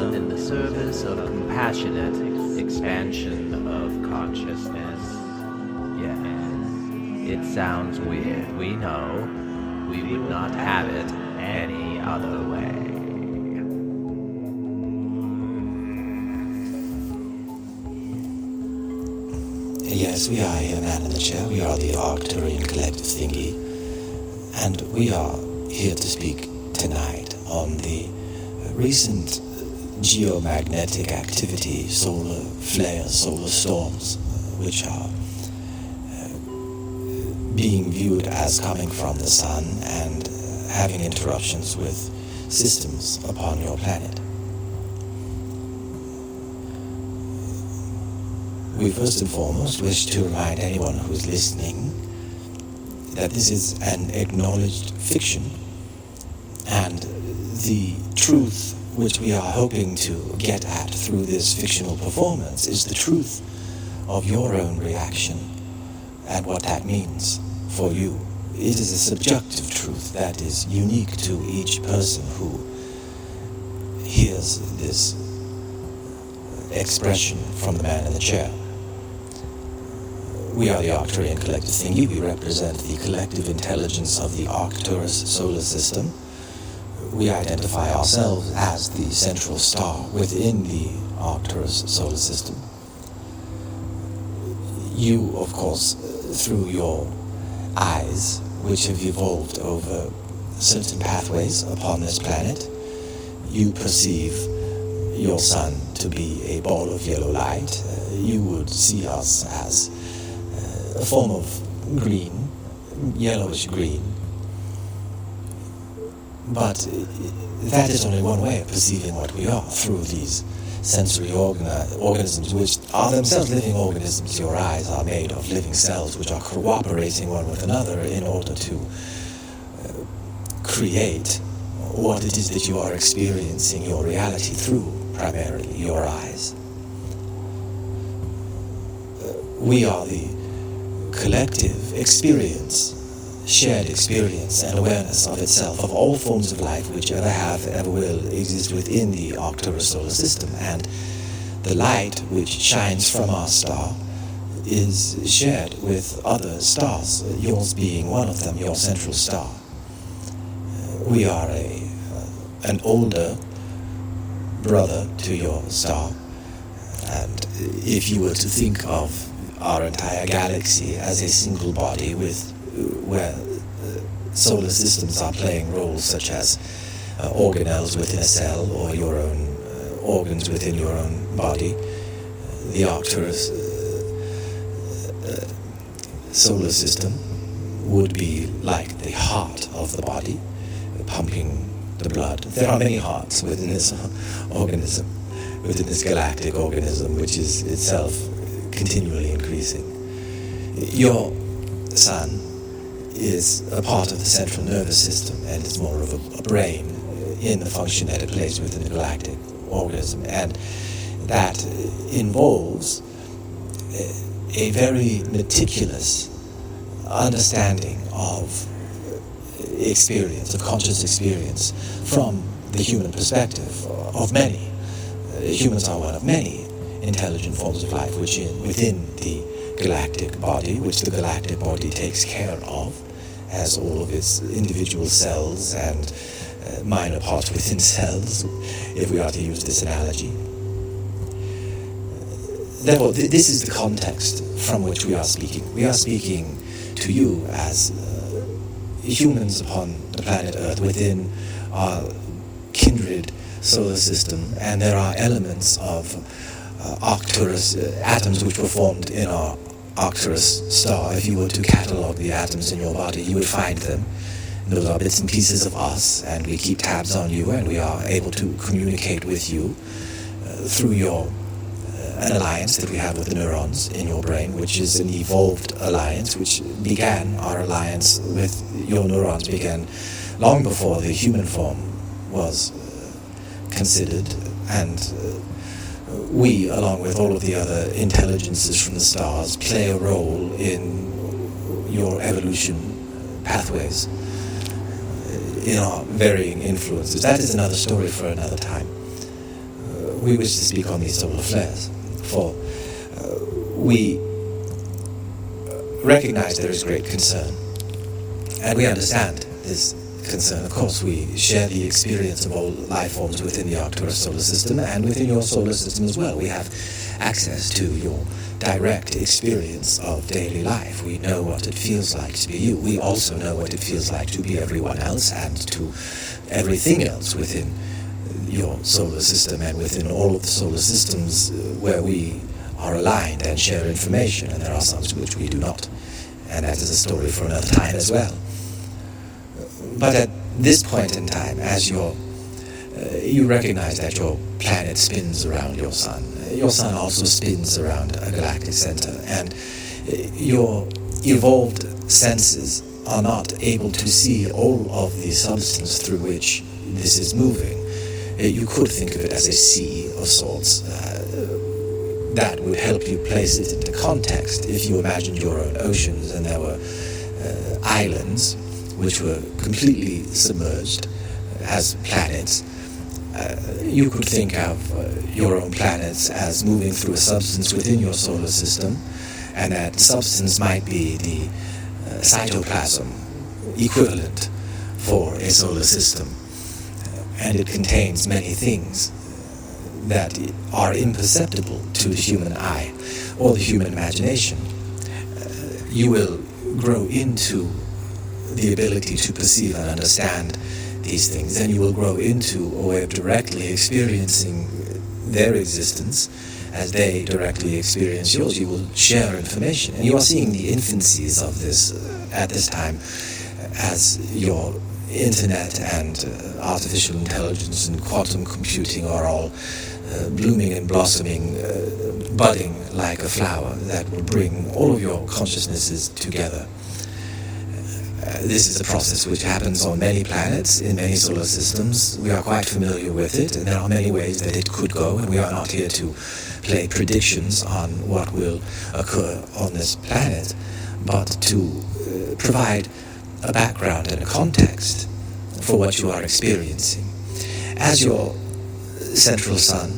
done in the service of compassionate expansion of consciousness. Yes, it sounds weird, we know. We would not have it any other way. Yes, we are here, man in the chair. We are the Arcturian Collective Thingy. And we are here to speak tonight on the recent geomagnetic activity, solar flares, solar storms, which are being viewed as coming from the sun and having interruptions with systems upon your planet. We first and foremost wish to remind anyone who is listening that this is an acknowledged fiction, and the truth which we are hoping to get at through this fictional performance is the truth of your own reaction and what that means for you. It is a subjective truth that is unique to each person who hears this expression from the man in the chair. We are the Arcturian Collective Thingy. We represent the collective intelligence of the Arcturus solar system. We identify ourselves as the central star within the Arcturus solar system. You, of course, through your eyes, which have evolved over certain pathways upon this planet, you perceive your sun to be a ball of yellow light. You would see us as a form of green, yellowish green. But that is only one way of perceiving what we are, through these sensory organisms, which are themselves living organisms. Your eyes are made of living cells which are cooperating one with another in order to create what it is that you are experiencing your reality through, primarily your eyes. We are the collective experience, shared experience and awareness of itself, of all forms of life which ever have, ever will exist within the Arcturus solar system. And the light which shines from our star is shared with other stars, yours being one of them, your central star. We are an older brother to your star, and if you were to think of our entire galaxy as a single body with where solar systems are playing roles such as organelles within a cell or your own organs within your own body, the Arcturus solar system would be like the heart of the body, pumping the blood. There are many hearts within this organism, within this galactic organism, which is itself continually increasing. Your sun is a part of the central nervous system, and it's more of a brain in the function that it plays within the galactic organism, and that involves a very meticulous understanding of experience, of conscious experience, from the human perspective of many. Humans are one of many intelligent forms of life within the galactic body, which the galactic body takes care of as all of its individual cells and minor parts within cells, if we are to use this analogy. Therefore, this is the context from which we are speaking. We are speaking to you as humans upon the planet Earth within our kindred solar system, and there are elements of Arcturus atoms which were formed in our Arcturus star. If you were to catalogue the atoms in your body, you would find them. Those are bits and pieces of us, and we keep tabs on you, and we are able to communicate with you through an alliance that we have with the neurons in your brain, which is an evolved alliance, which began, our alliance with your neurons began long before the human form was considered, and we, along with all of the other intelligences from the stars, play a role in your evolution pathways, in our varying influences. That is another story for another time. we wish to speak on these solar flares, for we recognize there is great concern, and we understand this concern. Of course, we share the experience of all life forms within the Arcturus solar system and within your solar system as well. We have access to your direct experience of daily life. We know what it feels like to be you. We also know what it feels like to be everyone else and to everything else within your solar system and within all of the solar systems where we are aligned and share information, and there are some which we do not. And that is a story for another time as well. But at this point in time, as you recognize that your planet spins around your sun also spins around a galactic center, and your evolved senses are not able to see all of the substance through which this is moving. You could think of it as a sea of sorts. That would help you place it into context. If you imagined your own oceans and there were islands which were completely submerged as planets, you could think of your own planets as moving through a substance within your solar system, and that substance might be the cytoplasm equivalent for a solar system, and it contains many things that are imperceptible to the human eye or the human imagination. You will grow into the ability to perceive and understand these things, and you will grow into a way of directly experiencing their existence as they directly experience yours. You will share information, and you are seeing the infancies of this at this time as your internet and artificial intelligence and quantum computing are all blooming and blossoming, budding like a flower that will bring all of your consciousnesses together. This is a process which happens on many planets, in many solar systems. We are quite familiar with it, and there are many ways that it could go, and we are not here to play predictions on what will occur on this planet, but to provide a background and a context for what you are experiencing. As your central sun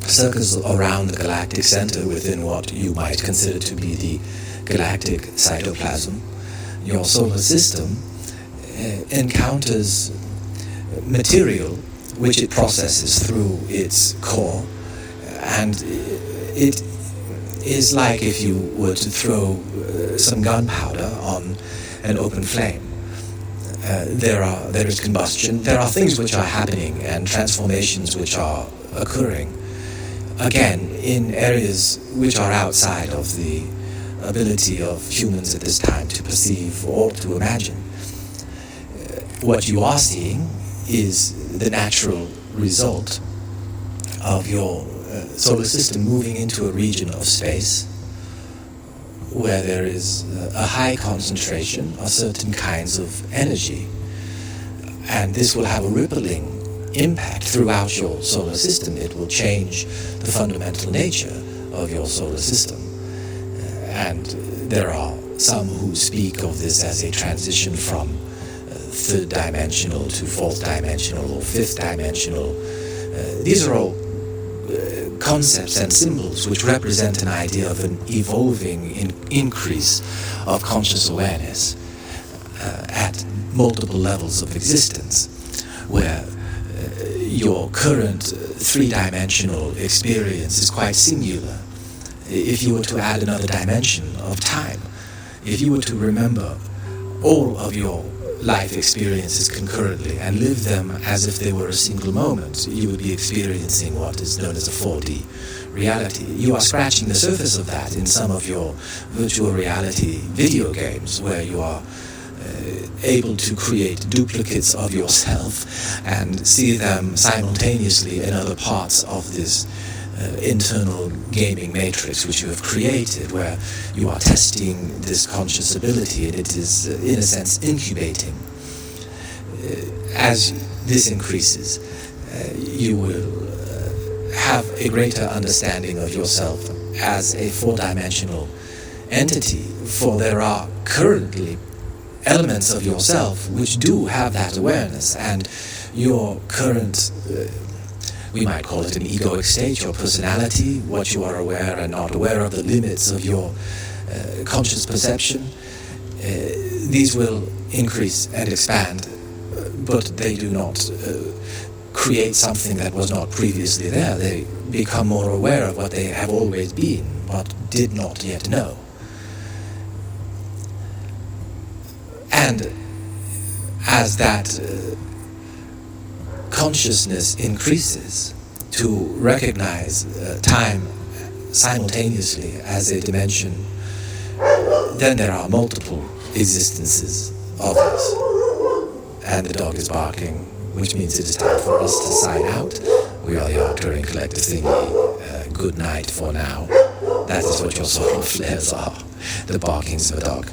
circles around the galactic center within what you might consider to be the galactic cytoplasm, your solar system encounters material which it processes through its core, and it is like if you were to throw some gunpowder on an open flame. There is combustion, there are things which are happening and transformations which are occurring, again, in areas which are outside of the ability of humans at this time to perceive or to imagine. What you are seeing is the natural result of your solar system moving into a region of space where there is a high concentration of certain kinds of energy, and this will have a rippling impact throughout your solar system. It will change the fundamental nature of your solar system. And there are some who speak of this as a transition from third dimensional to fourth dimensional or fifth dimensional. These are all concepts and symbols which represent an idea of an evolving increase of conscious awareness at multiple levels of existence, where your current three-dimensional experience is quite singular. If you were to add another dimension of time, if you were to remember all of your life experiences concurrently and live them as if they were a single moment, you would be experiencing what is known as a 4D reality. You are scratching the surface of that in some of your virtual reality video games, where you are able to create duplicates of yourself and see them simultaneously in other parts of this internal gaming matrix which you have created, where you are testing this conscious ability, and it is in a sense incubating. As this increases, you will have a greater understanding of yourself as a four-dimensional entity, for there are currently elements of yourself which do have that awareness, and your current We might call it an egoic state, your personality, what you are aware and not aware of, the limits of your conscious perception. These will increase and expand, but they do not create something that was not previously there. They become more aware of what they have always been, but did not yet know. And as that consciousness increases to recognize time simultaneously as a dimension, then there are multiple existences of us. And the dog is barking, which means it is time for us to sign out. We are the Arcturian Collective Thingy. Good night for now. That is what your solar flares are. The barkings of a dog.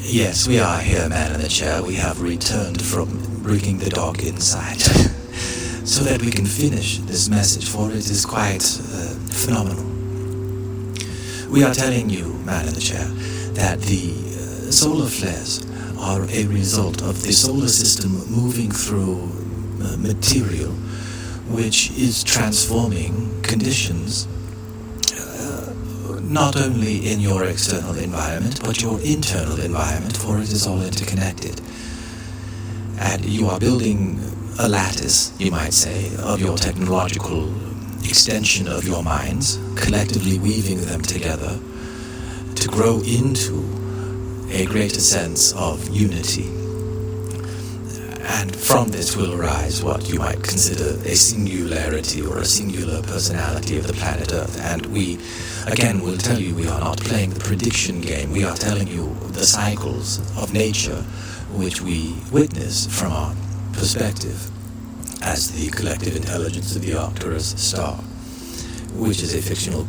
Yes, we are here, man in the chair. We have returned from bringing the dog inside so that we can finish this message, for it is quite phenomenal. We are telling you, man in the chair, that the solar flares are a result of the solar system moving through material which is transforming conditions not only in your external environment, but your internal environment, for it is all interconnected. And you are building a lattice, you might say, of your technological extension of your minds, collectively weaving them together to grow into a greater sense of unity. And from this will arise what you might consider a singularity or a singular personality of the planet Earth. And we, again, will tell you we are not playing the prediction game. We are telling you the cycles of nature which we witness from our perspective as the collective intelligence of the Arcturus star, which is a fictional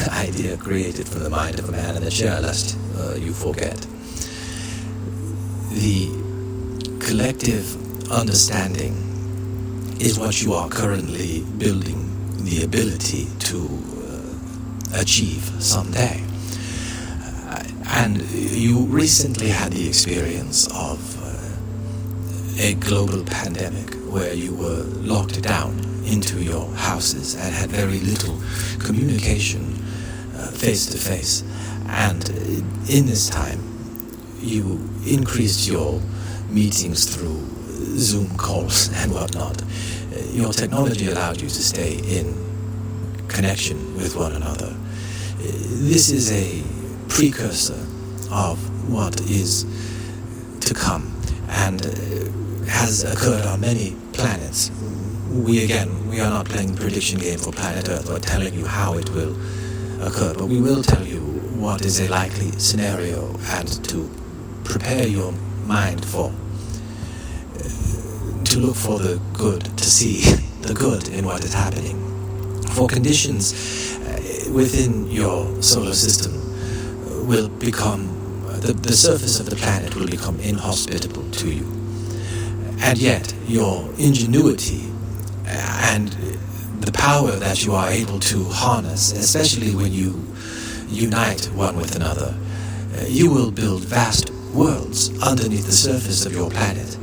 idea created from the mind of a man in a chair, lest you forget. The collective understanding is what you are currently building the ability to achieve someday. And you recently had the experience of a global pandemic where you were locked down into your houses and had very little communication face to face. And in this time, you increased your meetings through Zoom calls and whatnot. Your technology allowed you to stay in connection with one another. This is a precursor of what is to come and has occurred on many planets. We are not playing the prediction game for planet Earth or telling you how it will occur, but we will tell you what is a likely scenario and to prepare your mind for, to look for the good, to see the good in what is happening. For conditions within your solar system will become, the surface of the planet will become inhospitable to you. And yet, your ingenuity and the power that you are able to harness, especially when you unite one with another, you will build vast worlds underneath the surface of your planet.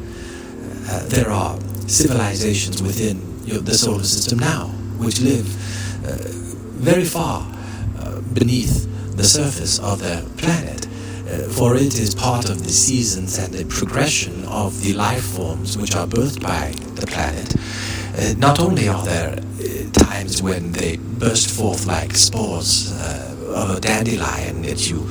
There are civilizations within the solar system now which live very far beneath the surface of their planet, for it is part of the seasons and the progression of the life forms which are birthed by the planet. Not only are there times when they burst forth like spores of a dandelion that you,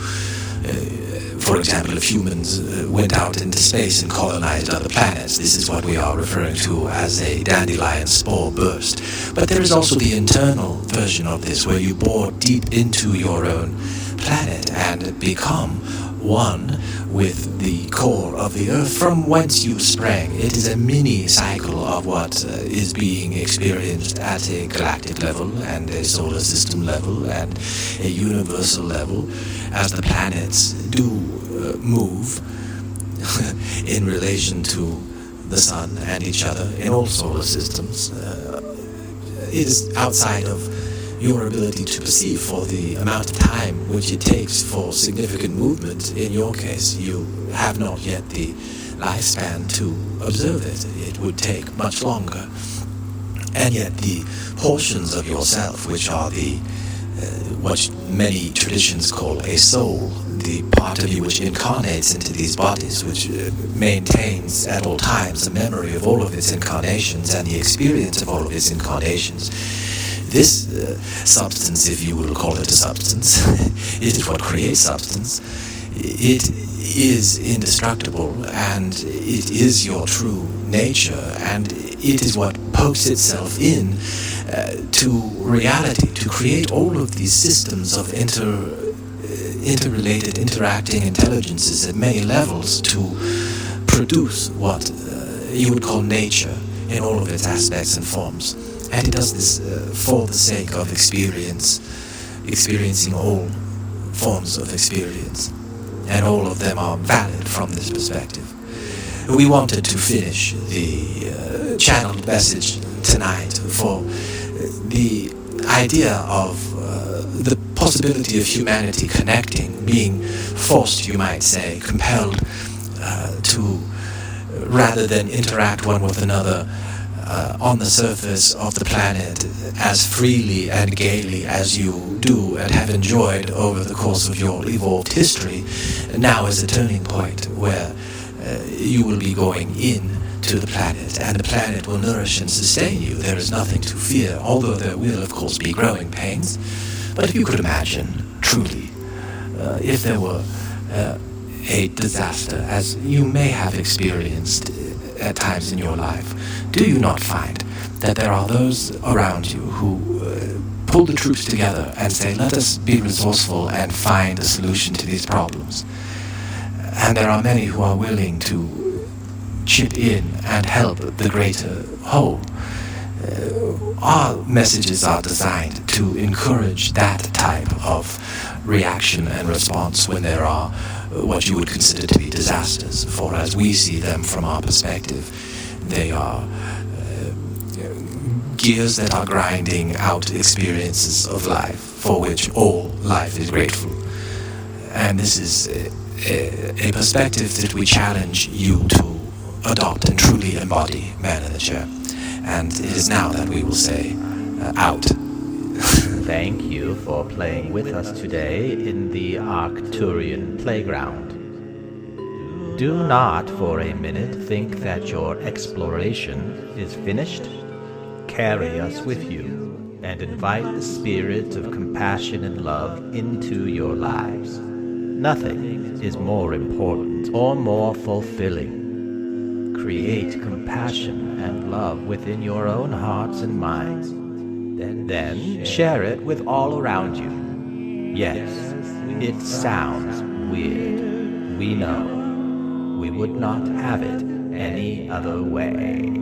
for example, if humans went out into space and colonized other planets, this is what we are referring to as a dandelion spore burst. But there is also the internal version of this, where you bore deep into your own planet and become one with the core of the Earth from whence you sprang. It is a mini cycle of what is being experienced at a galactic level and a solar system level and a universal level, as the planets do move in relation to the sun and each other in all solar systems. It is outside of your ability to perceive, for the amount of time which it takes for significant movement. In your case, you have not yet the lifespan to observe it. It would take much longer. And yet the portions of yourself, which are the what many traditions call a soul, the part of you which incarnates into these bodies, which maintains at all times a memory of all of its incarnations and the experience of all of its incarnations. This substance, if you will call it a substance, it is what creates substance. It is indestructible, and it is your true nature, and it is what pokes itself in to reality, to create all of these systems of interrelated, interacting intelligences at many levels to produce what you would call nature in all of its aspects and forms. And it does this for the sake of experiencing all forms of experience. And all of them are valid from this perspective. We wanted to finish the channeled message tonight for the idea of the possibility of humanity connecting, being forced, you might say, compelled to, rather than interact one with another on the surface of the planet as freely and gaily as you do and have enjoyed over the course of your evolved history, now is a turning point where you will be going in to the planet, and the planet will nourish and sustain you. There is nothing to fear, although there will, of course, be growing pains. But if you could imagine, truly, if there were a disaster, as you may have experienced at times in your life, do you not find that there are those around you who pull the troops together and say, let us be resourceful and find a solution to these problems? And there are many who are willing to chip in and help the greater whole. Our messages are designed to encourage that type of reaction and response when there are what you would consider to be disasters. For as we see them from our perspective, they are gears that are grinding out experiences of life for which all life is grateful. And this is a perspective that we challenge you to adopt and truly embody, man in the chair. And it is now that we will say, out. Thank you for playing with us today in the Arcturian Playground. Do not for a minute think that your exploration is finished. Carry us with you and invite the spirit of compassion and love into your lives. Nothing is more important or more fulfilling. Create compassion and love within your own hearts and minds. Then share it with all around you. Yes, it sounds weird. We know. We would not have it any other way.